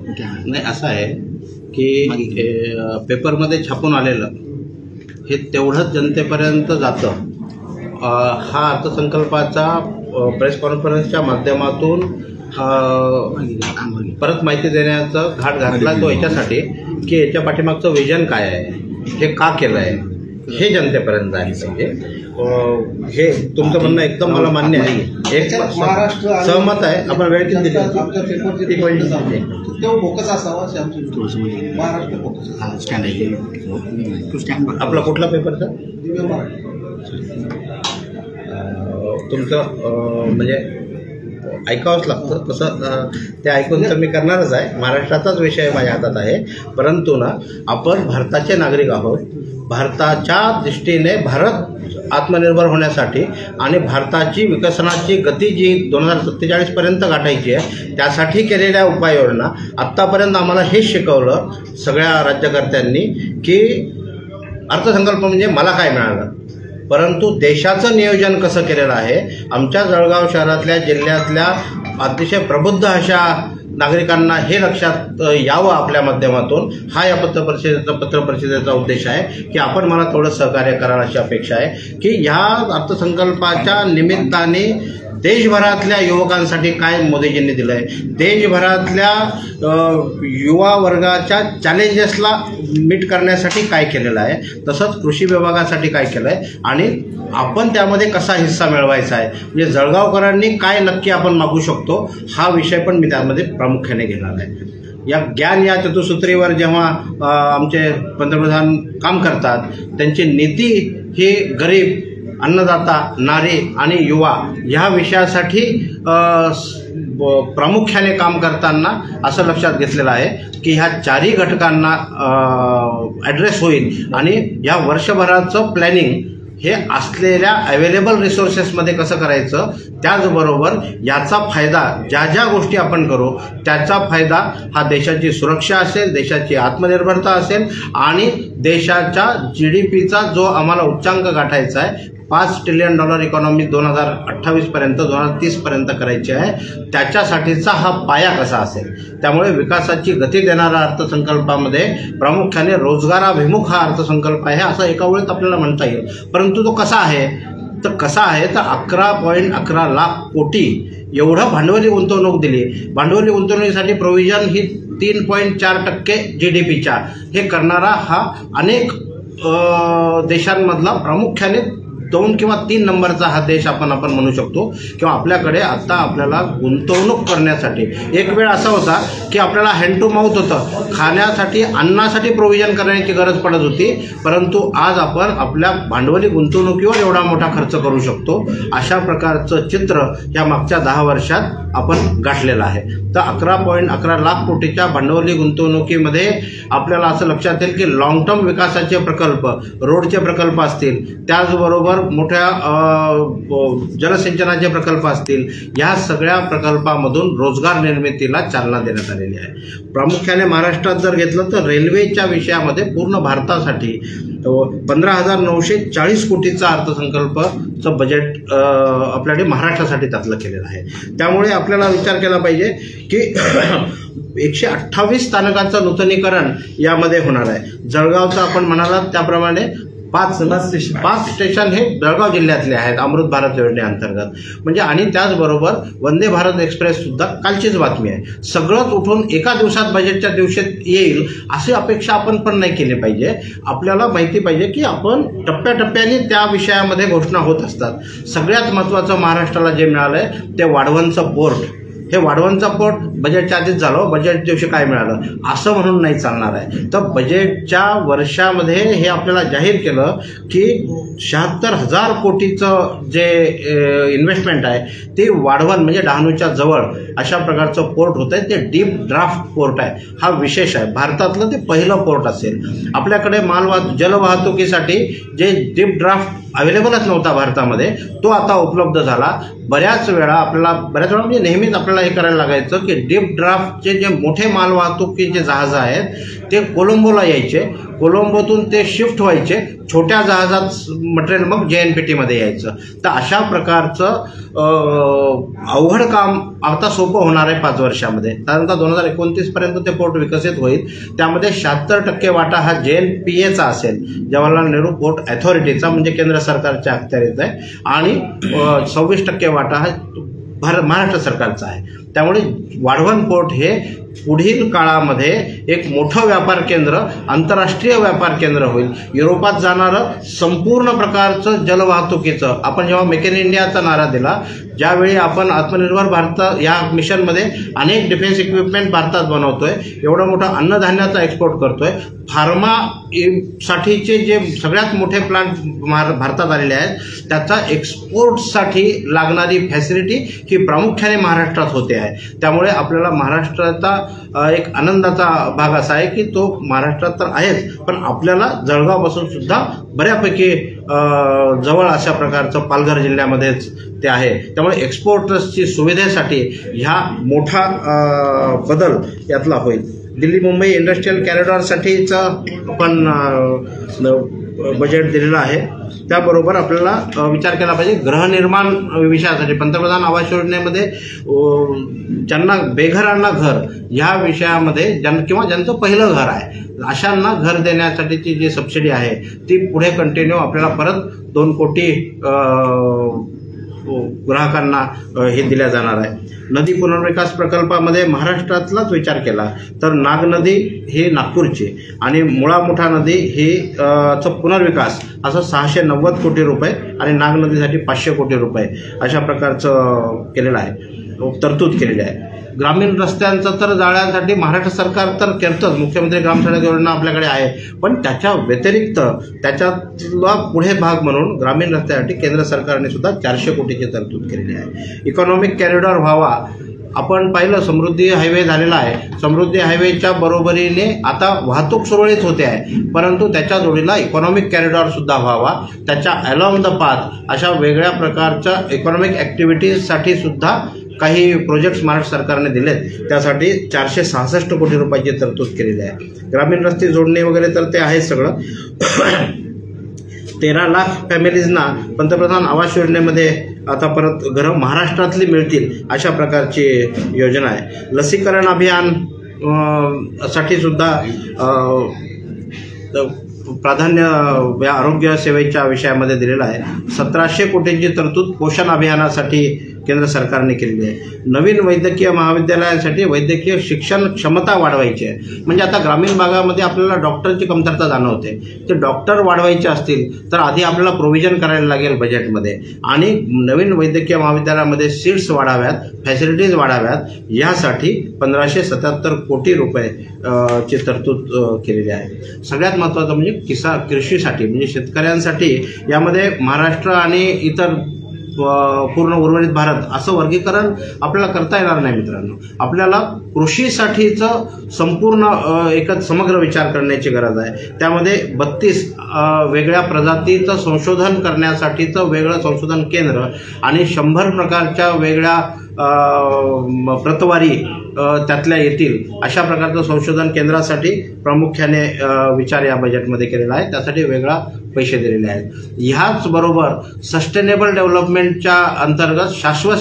नाही, असं आहे की पेपरमध्ये छापून आलेलं हे तेवढंच जनतेपर्यंत जातं. हा अर्थसंकल्पाचा प्रेस कॉन्फरन्सच्या माध्यमातून परत माहिती देण्याचा घाट घातला तो याच्यासाठी की याच्या पाठीमागचं विजन काय आहे, हे का केलं आहे, हे जनतेपर्यंत जायला पाहिजे. हे तुमचं म्हणणं एकदम मला मान्य आहे, एक सहमत आहे. आपण वेळ किती दिली? आपला कुठला पेपरचा तुमचं म्हणजे ऐकावंच लागतं तसं ते ऐकून तर मी करणारच आहे. महाराष्ट्राचाच विषय माझ्या हातात आहे. परंतु ना, आपण भारताचे नागरिक आहोत. भारताच्या दृष्टीने भारत आत्मनिर्भर होण्यासाठी आणि भारताची विकसनाची गती जी 2047पर्यंत गाठायची आहे त्यासाठी केलेल्या उपाययोजना आत्तापर्यंत आम्हाला हेच शिकवलं सगळ्या राज्यकर्त्यांनी की अर्थसंकल्प म्हणजे मला काय मिळालं, परंतु देशाचं नियोजन कसं केलेलं आहे. आमच्या जळगाव शहरातल्या जिल्ह्यातल्या अतिशय प्रबुद्ध अशा नागरिकांना हे लक्षात यावं आपल्या माध्यमातून, हा या पत्रपरिषदेचा उद्देश आहे की आपण मला थोडं सहकार्य कराल अशी अपेक्षा आहे की ह्या अर्थसंकल्पाच्या निमित्ताने देशभरातल्या युवकांसाठी काय मोदीजींनी दिलं आहे, देशभरातल्या युवा वर्गाच्या चॅलेंजेसला मीट करण्यासाठी काय केलेलं आहे, तसंच कृषी विभागासाठी काय केलं आहे आणि आपण त्यामध्ये कसा हिस्सा मिळवायचा आहे, म्हणजे जळगावकरांनी काय नक्की आपण मागू शकतो हा विषय पण मी त्यामध्ये प्रामुख्याने घेणार आहे. या ज्ञान या चतुसूत्रीवर जेव्हा आमचे पंतप्रधान काम करतात त्यांची नीती ही गरीब, अन्नदाता, नारी आणि युवा ह्या विषयासाठी प्रामुख्याने काम करताना असं लक्षात घेतलेलं आहे की ह्या चारही घटकांना ॲड्रेस होईल आणि या वर्षभराचं प्लॅनिंग हे असलेल्या अवेलेबल रिसोर्सेसमध्ये कसं करायचं, त्याचबरोबर याचा फायदा ज्या ज्या गोष्टी आपण करू त्याचा फायदा हा देशाची सुरक्षा असेल, देशाची आत्मनिर्भरता असेल आणि देशाच्या GDPचा जो आम्हाला उच्चांक गाठायचा आहे, $5 ट्रिलियन इकॉनॉमी 2028पर्यंत 2030पर्यंत करायची आहे, त्याच्यासाठीचा हा पाया कसा असेल. त्यामुळे विकासाची गती देणारा अर्थसंकल्पामध्ये प्रामुख्याने रोजगाराभिमुख हा अर्थसंकल्प आहे असं एका वेळेत आपल्याला म्हणता येईल. परंतु तो कसा आहे तर 11.11 लाख कोटी एवढं भांडवली गुंतवणूक दिली. भांडवली गुंतवणुकीसाठी प्रोव्हिजन ही 3.4% GDPच्या हे करणारा हा अनेक देशांमधला प्रामुख्याने 2 किंवा 3 नंबरचा हा देश आपण म्हणू शकतो. किंवा आपल्याकडे आता आपल्याला गुंतवणूक करण्यासाठी एक वेळ असा होता की आपल्याला हँड टू माउथ होतं, खाण्यासाठी अन्नासाठी प्रोव्हिजन करण्याची गरज पडत होती, परंतु आज आपण आपल्या भांडवली गुंतवणुकीवर एवढा मोठा खर्च करू शकतो. अशा प्रकारचं चित्र या मागच्या 10 वर्षात आपण गाठलेलं आहे. तर 11.11 लाख कोटीच्या भांडवली गुंतवणुकीमध्ये आपल्याला असं लक्षात येईल की लॉंग टर्म विकासाचे प्रकल्प, रोडचे प्रकल्प असतील, त्याचबरोबर मोठ्या जलसिंचनाचे प्रकल्प असतील, या सगळ्या प्रकल्पामधून रोजगार निर्मितीला चालना देण्यात आलेली आहे. प्रामुख्याने महाराष्ट्रात जर घेतलं तर रेल्वेच्या विषयामध्ये पूर्ण भारतासाठी 15,940 कोटीचा अर्थसंकल्पचं बजेट आपल्याकडे महाराष्ट्रासाठी त्यातलं केलेलं आहे. त्यामुळे आपल्याला विचार केला पाहिजे की 128 स्थानकांचं नूतनीकरण यामध्ये होणार आहे. जळगावचं आपण म्हणालात त्याप्रमाणे 5 स्टेशन हे जळगाव जिल्ह्यातले आहेत अमृत भारत योजनेअंतर्गत. म्हणजे आणि त्याचबरोबर वंदे भारत एक्सप्रेस सुद्धा कालचीच बातमी आहे. सगळंच उठून एका दिवसात बजेटच्या दिवशी येईल अशी अपेक्षा आपण पण नाही केली पाहिजे. आपल्याला माहिती पाहिजे की आपण टप्प्याटप्प्याने त्या विषयामध्ये घोषणा होत असतात. सगळ्यात महत्त्वाचं महाराष्ट्राला जे मिळालं आहे ते वाढवणचं पोर्ट. हे वाढवणचा पोर्ट बजेटच्या आधीच झालं, बजेट दिवशी काय मिळालं असं म्हणून नाही चालणार आहे. तर बजेटच्या वर्षामध्ये हे आपल्याला जाहीर केलं की 76,000 कोटीचं जे इन्व्हेस्टमेंट आहे ते वाढवण म्हणजे डहाणूच्या जवळ अशा प्रकारचं पोर्ट होतं आहे. ते डीप ड्राफ्ट पोर्ट आहे. हा विशेष आहे, भारतातलं ते पहिलं पोर्ट असेल. आपल्याकडे जलवाहतुकीसाठी जे डीप ड्राफ्ट अवेलेबलच नव्हता भारतामध्ये, तो आता उपलब्ध झाला. बऱ्याच वेळा म्हणजे नेहमीच आपल्याला हे करायला लागायचं की डीप ड्राफ्टचे जे मोठे मालवाहतुकीचे जहाजं आहेत ते कोलंबोला यायचे. कोलंबोतून ते शिफ्ट व्हायचे, छोट्या जहाजात मटेरियल मग JNPTमध्ये यायचं. तर अशा प्रकारचं अवघड काम आता सोपं होणार आहे 5 वर्षामध्ये. साधारणतः 2029 पर्यंत ते पोर्ट विकसित होईल. त्यामध्ये 76% वाटा हा JNPAचा असेल, जवाहरलाल नेहरू पोर्ट अथॉरिटीचा, म्हणजे केंद्र सरकारच्या अखत्यारीत आहे, आणि 26% वाटा हा महाराष्ट्र सरकारचा आहे. त्यामुळे वाढवण पोर्ट हे पुढील काळामध्ये एक मोठं व्यापार केंद्र, आंतरराष्ट्रीय व्यापार केंद्र होईल. युरोपात जाणारं संपूर्ण प्रकारचं जलवाहतुकीचं, आपण जेव्हा मेक इन इंडियाचा नारा दिला, ज्यावेळी आपण आत्मनिर्भर भारत या मिशनमध्ये अनेक डिफेन्स इक्विपमेंट भारतात बनवतोय, एवढं मोठं अन्नधान्याचा एक्सपोर्ट करतोय, फार्मा साठीचे जे सगळ्यात मोठे प्लांट भारतात आलेले आहेत, त्याचा एक्सपोर्टसाठी लागणारी फॅसिलिटी ही प्रामुख्याने महाराष्ट्रात होते आहे. त्यामुळे आपल्याला महाराष्ट्राचा एक आनंदाचा भाग असा आहे की तो महाराष्ट्रात तर आहेच, पण आपल्याला जळगावपासून सुद्धा बऱ्यापैकी जवळ अशा प्रकारचं पालघर जिल्ह्यामध्येच ते आहे. त्यामुळे एक्सपोर्टर्सची सुविधेसाठी ह्या मोठा बदल यातला होईल. दिल्ली मुंबई इंडस्ट्रियल कॉरिडॉरसाठीचं आपण बजेट दिलेलं आहे. त्याबरोबर आपल्याला विचार केला पाहिजे गृहनिर्माण विषयासाठी. पंतप्रधान आवास योजनेमध्ये ज्यांना बेघरांना घर ह्या विषयामध्ये किंवा ज्यांचं पहिलं घर आहे अशांना घर देण्यासाठीची जी सबसिडी आहे ती पुढे कंटिन्यू आपल्याला परत 2 कोटी ग्राहकांना हे दिल्या जाणार आहे. नदी पुनर्विकास प्रकल्पामध्ये महाराष्ट्रातलाच विचार केला तर नाग नदी ही नागपूरची आणि मुळा मुठा नदी ही पुनर्विकास असं 690 कोटी रुपये आणि नाग नदीसाठी 500 कोटी रुपये अशा प्रकारचं केलेलं आहे, तरतूद केलेली आहे. ग्रामीण रस्त्यांचं तर जाळ्यासाठी महाराष्ट्र सरकार तर करतंच, मुख्यमंत्री ग्रामसडक योजना आपल्याकडे आहे, पण त्याच्या व्यतिरिक्त त्याच्यातला पुढे भाग म्हणून ग्रामीण रस्त्यासाठी केंद्र सरकारने सुद्धा 400 कोटीची तरतूद केलेली आहे. इकॉनॉमिक कॉरिडॉर व्हावा. आपण पाहिलं समृद्धी हायवे झालेला आहे. समृद्धी हायवेच्या बरोबरीने आता वाहतूक सुरळीत होते आहे, परंतु त्याच्या जोडीला इकॉनॉमिक कॉरिडॉर सुद्धा व्हावा. त्याच्या अलॉंग द पाथ अशा वेगळ्या प्रकारच्या इकॉनॉमिक ॲक्टिव्हिटीजसाठी सुद्धा काही प्रोजेक्ट्स महाराष्ट्र सरकारने दिलेत. त्यासाठी 466 कोटी रुपयाची तरतूद केलेली आहे. ग्रामीण रस्ते जोडणे वगैरे तर ते आहे सगळं. 13 लाख फॅमिलीजना पंतप्रधान आवास योजनेमध्ये आता परत घरं महाराष्ट्रातली मिळतील अशा प्रकारची योजना आहे. लसीकरण अभियान साठी सुद्धा प्राधान्य या आरोग्य सेवेच्या विषयामध्ये दिलेलं आहे. 1700 कोटींची तरतूद पोषण अभियानासाठी केंद्र सरकारने केलेली आहे. नवीन वैद्यकीय महाविद्यालयांसाठी वैद्यकीय शिक्षण क्षमता वाढवायची आहे. म्हणजे आता ग्रामीण भागामध्ये आपल्याला डॉक्टरची कमतरता जाणवते. ते डॉक्टर वाढवायचे असतील तर आधी आपल्याला प्रोव्हिजन करायला लागेल बजेटमध्ये, आणि नवीन वैद्यकीय महाविद्यालयामध्ये सीट्स वाढाव्यात, फॅसिलिटीज वाढाव्यात, यासाठी 1577 कोटी रुपये ची तरतूद केलेली आहे. सगळ्यात महत्त्वाचं म्हणजे कृषीसाठी म्हणजे शेतकऱ्यांसाठी यामध्ये महाराष्ट्र आणि इतर पूर्ण उर्वरित भारत असं वर्गीकरण आपल्याला करता येणार नाही मित्रांनो. आपल्याला कृषीसाठीचं संपूर्ण एकच समग्र विचार करण्याची गरज आहे. त्यामध्ये 32 वेगळ्या प्रजातीचं संशोधन करण्यासाठीचं वेगळं संशोधन केंद्र आणि 100 प्रकारच्या वेगळ्या प्रतवारी त्यातल्या येतील अशा प्रकारचं संशोधन केंद्रासाठी प्रामुख्याने विचार या बजेटमध्ये केलेला आहे. त्यासाठी वेगळा पैसे दिलेले आहेत. ह्याचबरोबर सस्टेनेबल डेव्हलपमेंटच्या अंतर्गत शाश्वत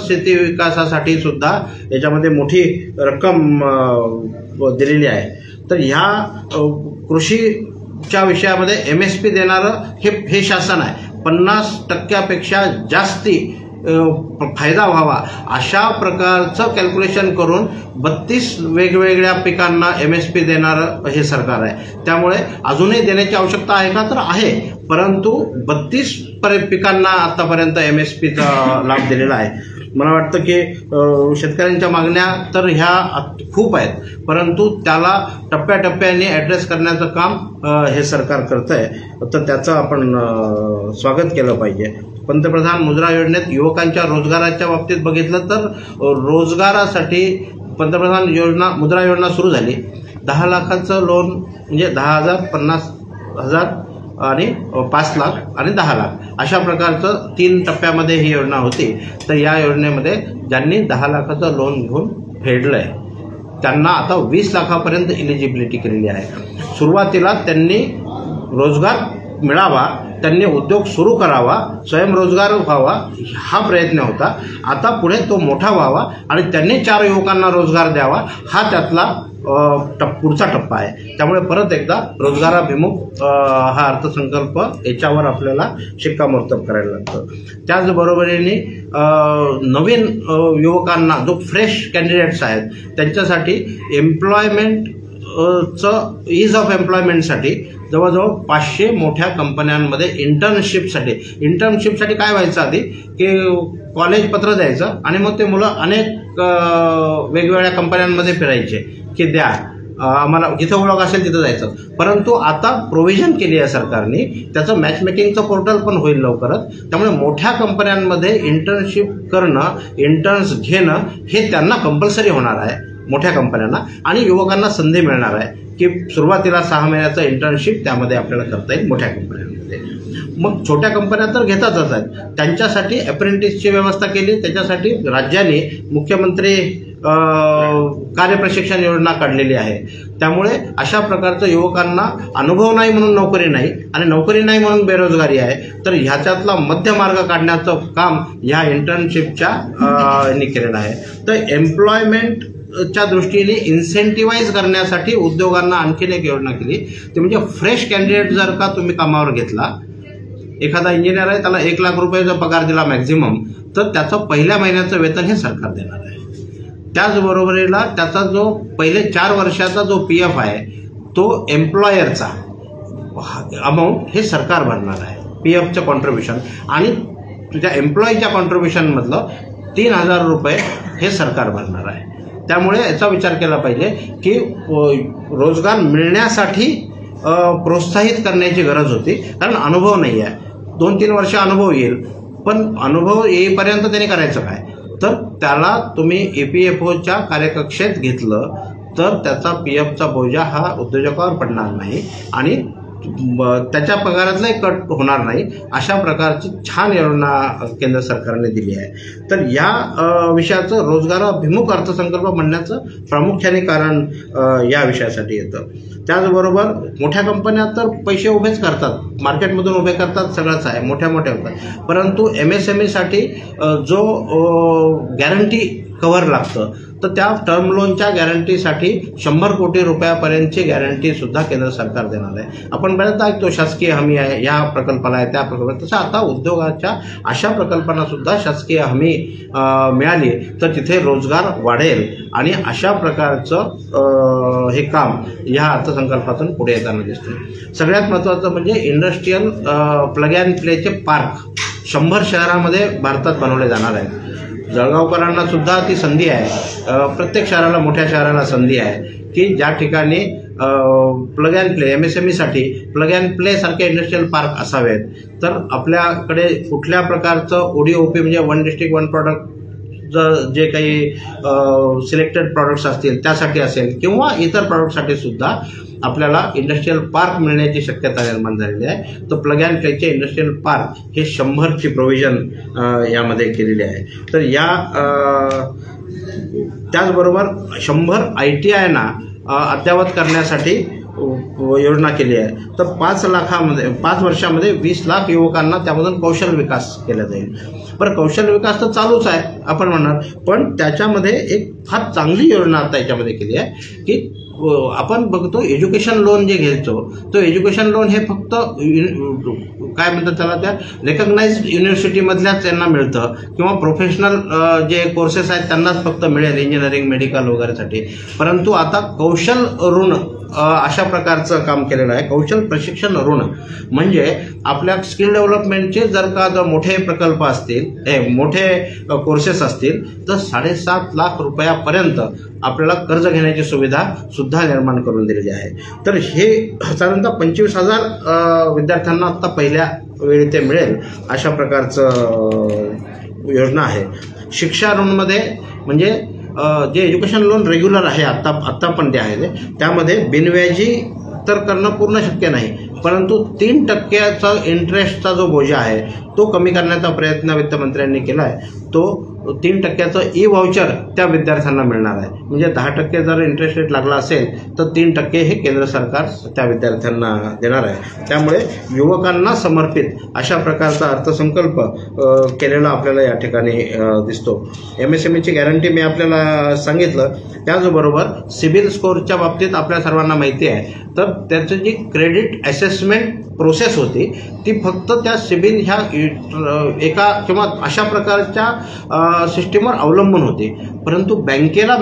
शेती विकासासाठी सुद्धा याच्यामध्ये मोठी रक्कम दिलेली आहे. तर ह्या कृषीच्या विषयामध्ये MSP देणारं हे शासन आहे. 50% जास्ती फायदा व्हावा अशा प्रकारचं कॅल्क्युलेशन करून 32 वेगवेगळ्या पिकांना MSP देणारं हे सरकार आहे. त्यामुळे अजूनही देण्याची आवश्यकता आहे का तर आहे, परंतु 32 पिकांना आतापर्यंत MSPचा लाभ दिलेला आहे. मला वाटतं की शेतकऱ्यांच्या मागण्या तर ह्या खूप आहेत, परंतु त्याला टप्प्याटप्प्याने ॲड्रेस करण्याचं काम हे सरकार करतं आहे. तर त्याचं आपण स्वागत केलं पाहिजे. पंतप्रधान मुद्रा योजनेत युवकांच्या रोजगाराच्या बाबतीत बघितलं तर रोजगारासाठी पंतप्रधान मुद्रा योजना सुरू झाली. 10 लाखाचं लोन म्हणजे 10,000, 50,000 आणि 5 लाख आणि 10 लाख अशा प्रकारचं 3 टप्प्यामध्ये ही योजना होती. तर या योजनेमध्ये ज्यांनी 10 लाखाचं लोन घेऊन फेडलं आहे त्यांना आता 20 लाखापर्यंत इलिजिबिलिटी केलेली आहे. सुरुवातीला त्यांनी रोजगार मिळावा, त्यांनी उद्योग सुरू करावा, स्वयंरोजगार व्हावा हा प्रयत्न होता. आता पुढे तो मोठा व्हावा आणि त्यांनी 4 युवकांना रोजगार द्यावा हा त्यातला पुढचा टप्पा आहे. त्यामुळे परत एकदा रोजगाराभिमुख हा अर्थसंकल्प याच्यावर आपल्याला शिक्कामोर्तब करायला लागतं. त्याचबरोबरीने नवीन युवकांना जो फ्रेश कॅन्डिडेट्स आहेत त्यांच्यासाठी ईज ऑफ एम्प्लॉयमेंटसाठी जवळजवळ 500 मोठ्या कंपन्यांमध्ये इंटर्नशिपसाठी काय व्हायचं आधी की कॉलेज पत्र द्यायचं आणि मग ते मुलं अनेक वेगवेगळ्या कंपन्यांमध्ये फिरायचे की द्या आम्हाला जिथं ओळख असेल तिथं जायचं. परंतु आता प्रोव्हिजन केली आहे सरकारने, त्याचं मॅचमेकिंगचं पोर्टल पण होईल लवकरच. त्यामुळे मोठ्या कंपन्यांमध्ये इंटर्नशिप करणं, इंटर्न्स घेणं हे त्यांना कंपल्सरी होणार आहे मोठ्या कंपन्यांना, आणि युवकांना संधी मिळणार आहे की सुरुवातीला 6 महिन्याचं इंटर्नशिप त्यामध्ये आपल्याला करता येईल मोठ्या कंपन्यांमध्ये. मग छोट्या कंपन्या तर घेतातच आहेत, त्यांच्यासाठी अप्रेंटिसची व्यवस्था केली. त्याच्यासाठी राज्याने मुख्यमंत्री कार्यप्रशिक्षण योजना काढलेली आहे. त्यामुळे अशा प्रकारचं युवकांना अनुभव नाही म्हणून नोकरी नाही आणि नोकरी नाही म्हणून बेरोजगारी आहे, तर ह्याच्यातला मध्य मार्ग काढण्याचं काम ह्या इंटर्नशिपच्या यांनी केलेलं आहे. तर एम्प्लॉयमेंटच्या दृष्टीने इन्सेंटिव्हाइज करण्यासाठी उद्योगांना आणखीन एक योजना केली, ती म्हणजे फ्रेश कॅन्डिडेट जर का तुम्ही कामावर घेतला, एखादा इंजिनियर आहे त्याला 1 लाख रुपये पगार दिला मॅक्झिमम, तर त्याचं पहिल्या महिन्याचं वेतन हे सरकार देणार आहे. त्याचबरोबरीला त्याचा जो पहिले 4 वर्षाचा जो PF आहे तो एम्प्लॉयरचा अमाऊंट हे सरकार भरणार आहे, PFचं कॉन्ट्रीब्युशन, आणि तुझ्या एम्प्लॉईच्या कॉन्ट्रीब्युशनमधलं 3000 रुपये हे सरकार भरणार आहे. त्यामुळे याचा विचार केला पाहिजे की रोजगार मिळण्यासाठी प्रोत्साहित करण्याची गरज होती, कारण अनुभव नाही आहे. 2-3 वर्ष अनुभव येईल, पण अनुभव येईपर्यंत त्याने करायचं काय? तर त्याला तुम्ही EPFOच्या कार्यकक्षेत घेतलं तर त्याचा PFचा बोजा हा उद्योजकावर पडणार नाही आणि त्याच्या पगारातलाही कट होणार नाही. अशा प्रकारची छान योजना केंद्र सरकारने दिली आहे. तर या विषयाचं रोजगाराभिमुख अर्थसंकल्प म्हणण्याचं प्रामुख्याने कारण या विषयासाठी येतं. त्याचबरोबर मोठ्या कंपन्या तर पैसे उभेच करतात, मार्केटमधून उभे करतात, सगळंच आहे, मोठ्या होतात. परंतु MSMEसाठी जो गॅरंटी कव्हर लागतं, तर त्या टर्म लोनच्या गॅरंटीसाठी 100 कोटी रुपयापर्यंतची गॅरंटी सुद्धा केंद्र सरकार देणार आहे. आपण बऱ्याच ऐकतो शासकीय हमी आहे, या प्रकल्पाला आहे, त्या प्रकल्पाला. तसं आता उद्योगाच्या अशा प्रकल्पांना सुद्धा शासकीय हमी मिळाली तर तिथे रोजगार वाढेल आणि अशा प्रकारचं हे काम या अर्थसंकल्पातून पुढे येताना दिसतं. सगळ्यात महत्त्वाचं म्हणजे इंडस्ट्रीयल प्लग अँड प्लेचे पार्क 100 शहरामध्ये भारतात बनवले जाणार आहेत. जळगावकरांना सुद्धा ती संधी आहे, प्रत्येक शहराला, मोठ्या शहराला संधी आहे की ज्या ठिकाणी प्लग अँड प्ले MSMEसाठी प्लग अँड प्ले सारखे इंडस्ट्रियल पार्क असावेत. तर आपल्याकडे कुठल्या प्रकारचं ODOP म्हणजे 1 डिस्ट्रिक्ट 1 प्रॉडक्ट जे काही सिलेक्टेड प्रॉडक्ट्स असतील त्यासाठी असेल किंवा इतर प्रॉडक्टसाठी सुद्धा आपल्याला इंडस्ट्रियल पार्क मिळण्याची शक्यता निर्माण झालेली आहे. तर प्लग अँड प्लेचे इंडस्ट्रियल पार्क हे 100ची प्रोव्हिजन यामध्ये केलेली आहे. तर या त्याचबरोबर 100 ITIना अद्ययावत करण्यासाठी योजना केली आहे. तर 5 वर्षामध्ये 20 लाख युवकांना त्यामधून कौशल्य विकास केला जाईल. बरं, कौशल्य विकास तर चालूच आहे आपण म्हणणार, पण त्याच्यामध्ये एक फार चांगली योजना आता याच्यामध्ये केली आहे की आपण बघतो एज्युकेशन लोन जे घ्यायचो, तो एज्युकेशन लोन हे फक्त काय म्हणतात त्याला, त्या रेकग्नाइज्ड युनिव्हर्सिटीमधल्याच त्यांना मिळतं किंवा प्रोफेशनल जे कोर्सेस आहेत त्यांनाच फक्त मिळेल, इंजिनिअरिंग, मेडिकल वगैरेसाठी. परंतु आता कौशल ऋण अशा प्रकारचं काम केलेलं आहे. कौशल प्रशिक्षण ऋण म्हणजे आपल्या स्किल डेव्हलपमेंटचे जर मोठे प्रकल्प असतील, मोठे कोर्सेस असतील तर 7.5 लाख रुपयापर्यंत आपल्याला कर्ज घेण्याची सुविधा सुद्धा निर्माण करून दिलेली आहे. तर हे साधारणतः 25,000 विद्यार्थ्यांना आता पहिल्या वेळी ते मिळेल अशा प्रकारचं योजना आहे. शिक्षा ऋणमध्ये म्हणजे जे एज्युकेशन लोन रेग्युलर आहे आत्ता पण ते आहे, त्यामध्ये बिनव्याजी तर करणं पूर्ण शक्य नाही, परंतु 3% इंटरेस्टचा जो बोजा आहे तो कमी करण्याचा प्रयत्न वित्तमंत्र्यांनी केला आहे. तो 3% ई व्हाउचर त्या विद्यार्थ्यांना मिळणार आहे. म्हणजे 10% जर इंटरेस्ट रेट लागला असेल तर 3% हे केंद्र सरकार त्या विद्यार्थ्यांना देणार आहे. त्यामुळे युवकांना समर्पित अशा प्रकारचा अर्थसंकल्प केलेला आपल्याला या ठिकाणी दिसतो. MSMEची गॅरंटी मी आपल्याला सांगितलं. त्याचबरोबर सिबिल स्कोअरच्या बाबतीत आपल्या सर्वांना माहिती आहे, तर त्याची जी क्रेडिट असेसमेंट प्रोसेस होती ती फक्त त्या सिबिल ह्या एका किंवा अशा प्रकारच्या सिस्टीमवर अवलंबून होती. परंतु बँकेला